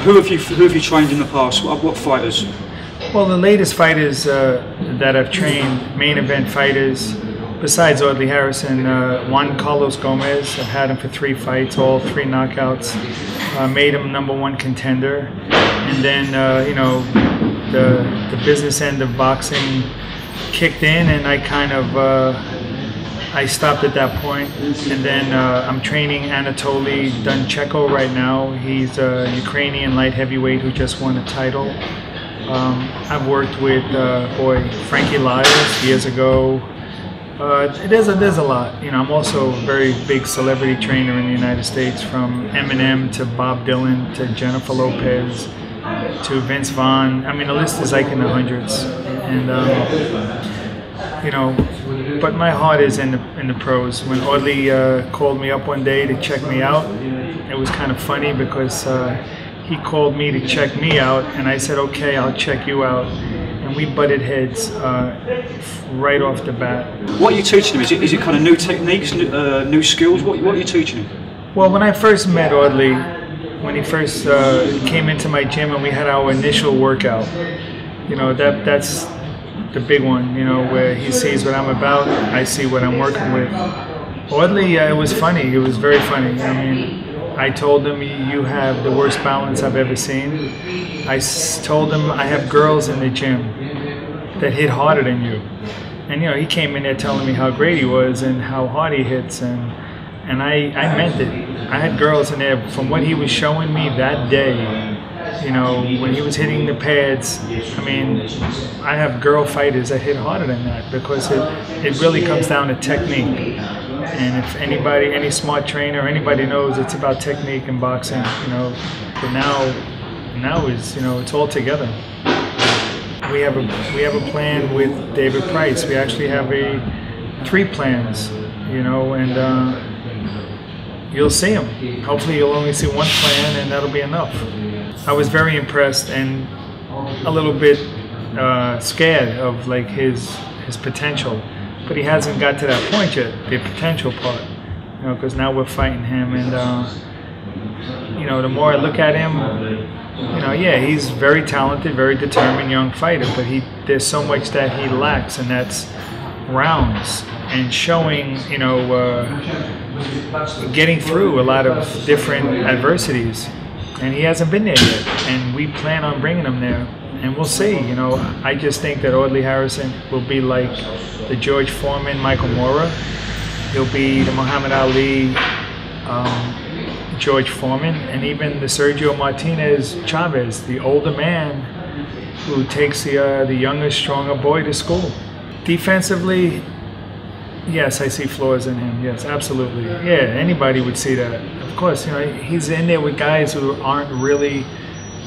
who have you trained in the past? What fighters? Well, the latest fighters that I've trained, main event fighters, besides Audley Harrison, Juan Carlos Gomez. I've had him for 3 fights, all 3 knockouts. Made him #1 contender, and then you know, the business end of boxing kicked in, and I kind of I stopped at that point. And then I'm training Anatoly Duncheko right now. He's a Ukrainian light heavyweight who just won a title. I've worked with Frankie Lyles years ago. There's a lot. You know, I'm also a very big celebrity trainer in the United States, from Eminem to Bob Dylan to Jennifer Lopez to Vince Vaughn. I mean, the list is like in the hundreds. And you know, but my heart is in the pros. When Audley called me up one day to check me out, it was kind of funny because he called me to check me out, and I said, okay, I'll check you out. And we butted heads right off the bat. What are you teaching him? Is it kind of new techniques, new skills? What are you teaching him? Well, when I first met Audley, when he first came into my gym and we had our initial workout, you know, that's the big one, you know, where he sees what I'm about, I see what I'm working with. Audley, it was funny. It was very funny. I mean, I told him, you have the worst balance I've ever seen. I told him I have girls in the gym that hit harder than you. And you know, he came in there telling me how great he was and how hard he hits, and I meant it. I had girls in there from what he was showing me that day. You know, when he was hitting the pads, I mean, I have girl fighters that hit harder than that, because it really comes down to technique. And if anybody, any smart trainer, anybody knows, it's about technique in boxing, you know. But now is, you know, it's all together. We have a plan with David Price. We actually have 3 plans, you know, and you'll see them. Hopefully you'll only see 1 plan, and that'll be enough. I was very impressed and a little bit scared of like his potential. But he hasn't got to that point yet, the potential part, you know, because now we're fighting him, and you know, the more I look at him, you know, yeah, he's very talented, very determined young fighter, but there's so much that he lacks, and that's rounds and showing, you know, getting through a lot of different adversities, and he hasn't been there yet, and we plan on bringing him there. And we'll see, you know. I just think that Audley Harrison will be like the George Foreman, Michael Moorer. He'll be the Muhammad Ali, George Foreman, and even the Sergio Martinez Chavez, the older man who takes the younger, stronger boy to school. Defensively, yes, I see flaws in him. Yes, absolutely. Yeah, anybody would see that. Of course, you know, he's in there with guys who aren't really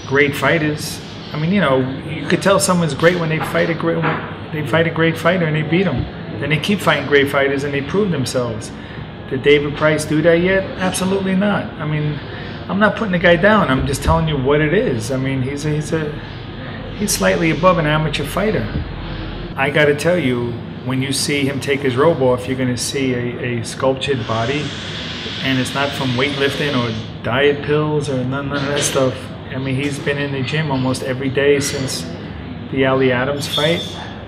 great fighters. I mean, you know, you could tell someone's great when they fight a great fighter and they beat them. Then they keep fighting great fighters and they prove themselves. Did David Price do that yet? Absolutely not. I mean, I'm not putting the guy down. I'm just telling you what it is. I mean, he's slightly above an amateur fighter. I got to tell you, when you see him take his robe off, you're going to see a sculptured body, and it's not from weightlifting or diet pills or none of that stuff. I mean, he's been in the gym almost every day since the Ali Adams fight.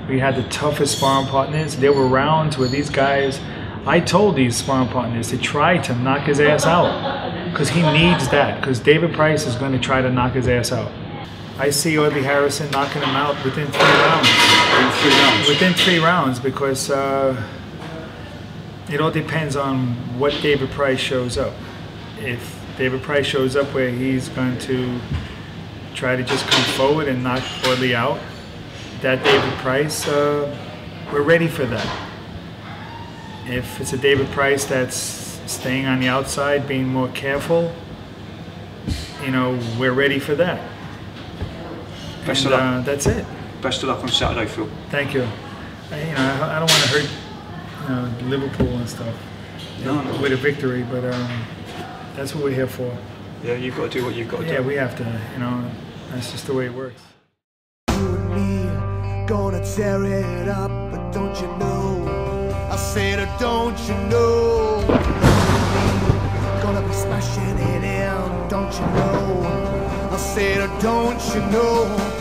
We had the toughest sparring partners. There were rounds where these guys, I told these sparring partners to try to knock his ass out, because he needs that, because David Price is going to try to knock his ass out. I see Audley Harrison knocking him out within 3 rounds. Within 3 rounds, because it all depends on what David Price shows up. If David Price shows up where he's going to try to just come forward and knock Audley out, that David Price, we're ready for that. If it's a David Price that's staying on the outside, being more careful, you know, we're ready for that. Best of luck. That's it. Best of luck on Saturday, Phil. Thank you. I don't want to hurt Liverpool and stuff with a victory, but that's what we're here for. Yeah, you've got to do what you've got to do. Yeah, we have to, you know, that's just the way it works. You and me, gonna tear it up, but don't you know? I said, don't you know? You and me, gonna be smashing it in, don't you know? I said, don't you know